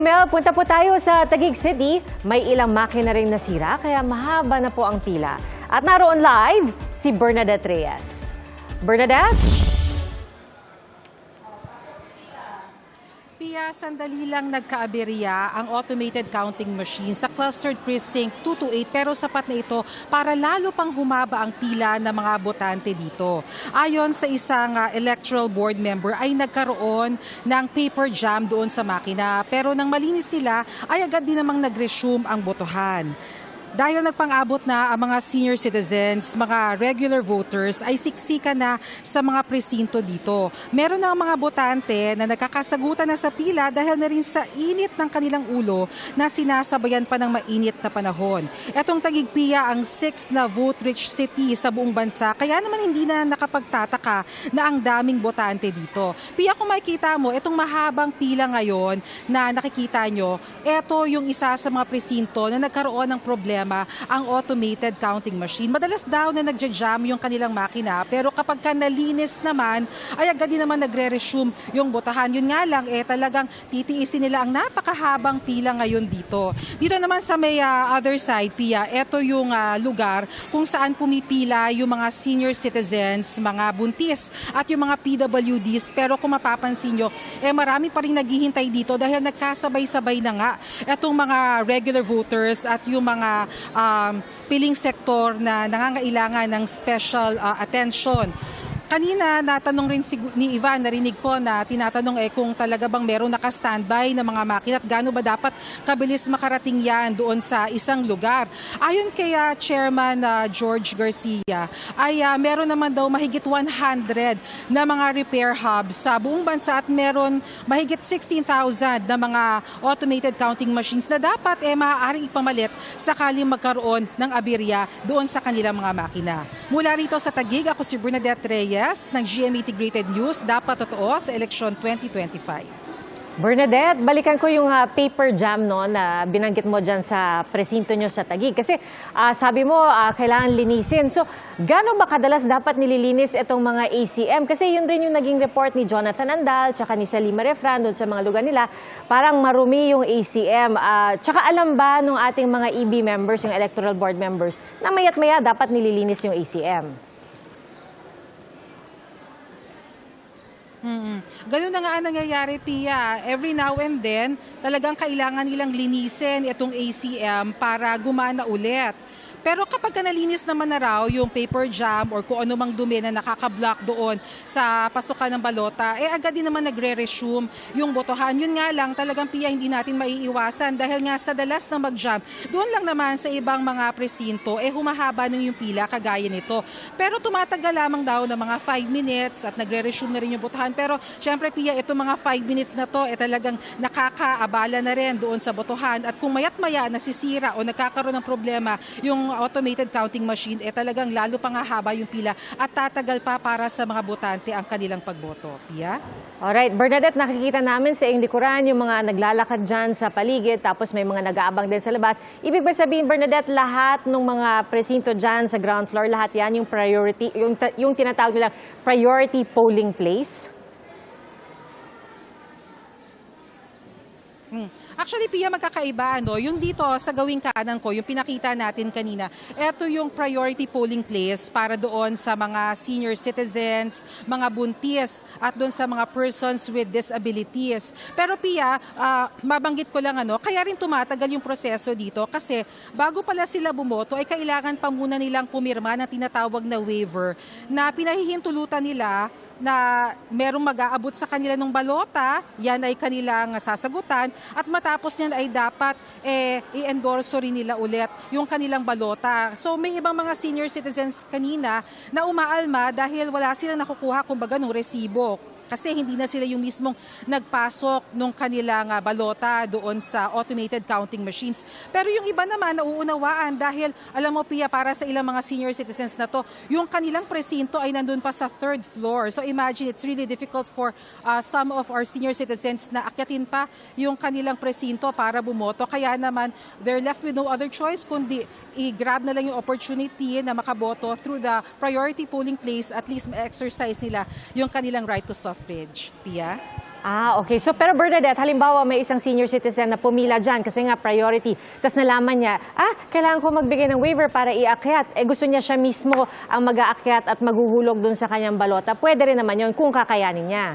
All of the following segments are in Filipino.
Mel, punta po tayo sa Taguig City. May ilang makina ring nasira kaya mahaba na po ang pila. At naroon live si Bernadette Reyes. Bernadette? Pia, sandali lang nagkaaberya ang automated counting machine sa clustered precinct 228 pero sapat na ito para lalo pang humaba ang pila ng mga botante dito. Ayon sa isang electoral board member ay nagkaroon ng paper jam doon sa makina pero nang malinis nila ay agad din namang nag-resume ang botohan. Dahil nagpang-abot na ang mga senior citizens, mga regular voters ay siksika na sa mga presinto dito. Meron na mga botante na nagkakasagutan na sa pila dahil na rin sa init ng kanilang ulo na sinasabayan pa ng mainit na panahon. Etong Taguig, Pia, ang 6th na vote-rich city sa buong bansa, kaya naman hindi na nakapagtataka na ang daming botante dito. Pia, kung makikita mo, itong mahabang pila ngayon na nakikita nyo, ito yung isa sa mga presinto na nagkaroon ng problema ang automated counting machine. Madalas daw na nagja-jam yung kanilang makina pero kapag nalinis naman ay agad din naman nagre-resume yung botahan. Yun nga lang talagang titiisin nila ang napakahabang pila ngayon dito. Dito naman sa may other side, Pia, ito yung lugar kung saan pumipila yung mga senior citizens, mga buntis at yung mga PWDs. Pero kung mapapansin nyo, marami pa rin naghihintay dito dahil nagkasabay-sabay na nga itong mga regular voters at yung mga piling sektor na nangangailangan ng special attention. Kanina natanong rin ni Ivan, narinig ko na tinatanong kung talaga bang meron naka-standby na mga makina at gaano ba dapat kabilis makarating yan doon sa isang lugar. Ayon kay Chairman George Garcia, ay meron naman daw mahigit 100 na mga repair hubs sa buong bansa at meron mahigit 16,000 na mga automated counting machines na dapat maaaring ipamalit sakaling magkaroon ng aberya doon sa kanilang mga makina. Mula rito sa Taguig, ako si Bernadette Reyes ng GMA Integrated News, dapat totoo sa eleksyon 2025. Bernadette, balikan ko yung paper jam na binanggit mo dyan sa presinto nyo sa Taguig. Kasi sabi mo, kailangan linisin. So, gano'n ba kadalas dapat nililinis itong mga ACM? Kasi yun din yung naging report ni Jonathan Andal tsaka ni Salima Refran doon sa mga lugar nila. Parang marumi yung ACM. Tsaka alam ba nung ating mga EB members, yung electoral board members, na maya't maya dapat nililinis yung ACM? Ganun na nga ang nangyayari, Pia. Every now and then, talagang kailangan nilang linisin itong ACM para gumana ulit. Pero kapag nalinis naman na raw yung paper jam or kung ano mang dumi na nakaka-block doon sa pasukan ng balota, agad din naman nagre-resume yung botohan. Yun nga lang, talagang, Pia, hindi natin maiiwasan dahil nga sa dalas na mag-jam, doon lang naman sa ibang mga presinto, humahaba nung yung pila kagaya nito. Pero tumatagal lamang daw ng mga 5 minutes at nagre-resume na rin yung botohan. Pero syempre, Pia, itong mga 5 minutes na to, talagang nakakaabala na rin doon sa botohan. At kung mayat-maya nasisira o nagkakaroon ng problema yung automated counting machine, talagang lalo pang hahaba yung pila at tatagal pa para sa mga botante ang kanilang pagboto. Pia? Alright, Bernadette, nakikita namin sa iyong likuran yung mga naglalakad dyan sa paligid tapos may mga nag-aabang din sa labas. Ibig ba sabihin, Bernadette, lahat ng mga presinto dyan sa ground floor, lahat yan yung priority, yung tinatawag nila priority polling place? Actually, Pia, magkakaiba. Yung dito sa gawing kanan ko, yung pinakita natin kanina, ito yung priority polling place para doon sa mga senior citizens, mga buntis, at doon sa mga persons with disabilities. Pero, Pia, mabanggit ko lang, kaya rin tumatagal yung proseso dito kasi bago pala sila bumoto, ay kailangan pa muna nilang pumirma ng tinatawag na waiver na pinahihintulutan nila na merong mag-aabot sa kanila ng balota, yan ay kanilang sasagutan, at matapos yan ay dapat i-endorso rin nila ulit yung kanilang balota. So may ibang mga senior citizens kanina na umaalma dahil wala silang nakukuha kumbaga ng resibo. Kasi hindi na sila yung mismong nagpasok nung kanilang balota doon sa automated counting machines. Pero yung iba naman nauunawaan dahil alam mo, Pia, para sa ilang mga senior citizens na to, yung kanilang presinto ay nandun pa sa 3rd floor. So imagine, it's really difficult for some of our senior citizens na akyatin pa yung kanilang presinto para bumoto. Kaya naman, they're left with no other choice kundi i-grab na lang yung opportunity na makaboto through the priority polling place, at least ma-exercise nila yung kanilang right to suffrage. Pia? Okay. So, pero Bernadette, halimbawa may isang senior citizen na pumila dyan kasi nga priority. Tapos nalaman niya, kailangan ko magbigay ng waiver para iakyat. Gusto niya siya mismo ang mag-aakyat at maghuhulog dun sa kanyang balota. Pwede rin naman yun kung kakayanin niya.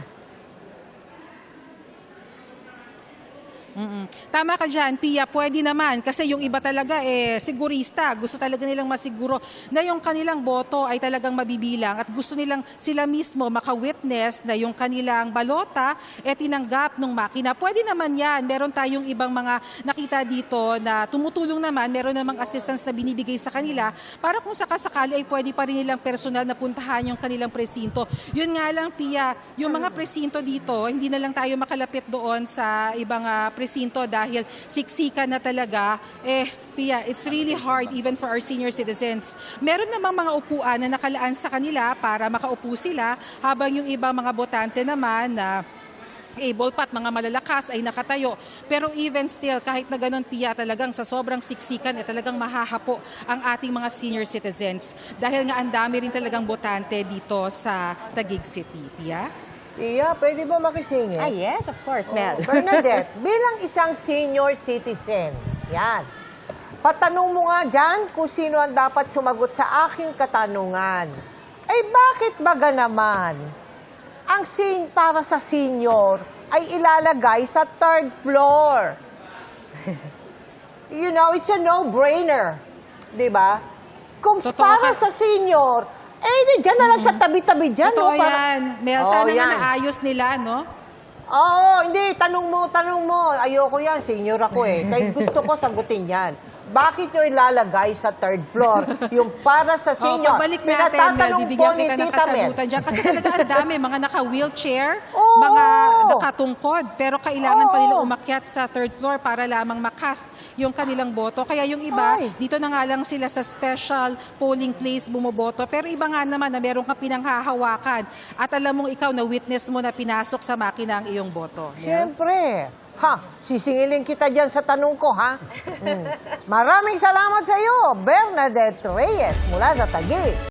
Tama ka dyan, Pia, pwede naman. Kasi yung iba talaga, sigurista. Gusto talaga nilang masiguro na yung kanilang boto ay talagang mabibilang at gusto nilang sila mismo maka-witness na yung kanilang balota tinanggap ng makina. Pwede naman yan. Meron tayong ibang mga nakita dito na tumutulong naman. Meron namang assistance na binibigay sa kanila para kung sakasakali ay pwede pa rin nilang personal na puntahan yung kanilang presinto. Yun nga lang, Pia, yung mga presinto dito, hindi na lang tayo makalapit doon sa ibang presinto dahil siksikan na talaga, Pia, it's really hard even for our senior citizens. Meron namang mga upuan na nakalaan sa kanila para makaupo sila habang yung ibang mga botante naman na able pa at mga malalakas ay nakatayo. Pero even still, kahit na ganun, Pia, talagang sa sobrang siksikan, talagang mahahapo ang ating mga senior citizens. Dahil nga ang dami rin talagang botante dito sa Taguig City, Pia. Iya, pwede ba makisingit? Yes, of course, Mel. Bernadette, bilang isang senior citizen, yan, patanong mo nga dyan kung sino ang dapat sumagot sa aking katanungan. Bakit baga naman ang para sa senior ay ilalagay sa 3rd floor? You know, it's a no-brainer. Diba? Kung Totoo para ka. sa senior, dyan na lang sa tabi-tabi dyan. Totoo no? yan. Mel, sana nga yan. naayos nila, no? Oo, hindi. Tanong mo. Ayoko yan. Senior ako Kaya gusto ko sagutin yan. Bakit nyo ilalagay sa 3rd floor? Yung para sa senior. Pagbalik natin, Mel, Pinatatanong po bibigyan ni kita ng Tita Mel. kasagutan dyan. Kasi talaga ang dami, mga naka-wheelchair, Oo. mga nakatungkod, pero kailangan pa Oo. nila umakyat sa 3rd floor para lamang makast yung kanilang boto. Kaya yung iba, Ay. dito na nga lang sila sa special polling place bumoboto. Pero iba nga naman na meron kang pinanghahawakan at alam mong ikaw na witness mo na pinasok sa makina ang iyong boto. Mel? Siyempre. Sisingilin kita dyan sa tanong ko, ha? Maraming salamat sa iyo, Bernadette Reyes, mula sa Taguig.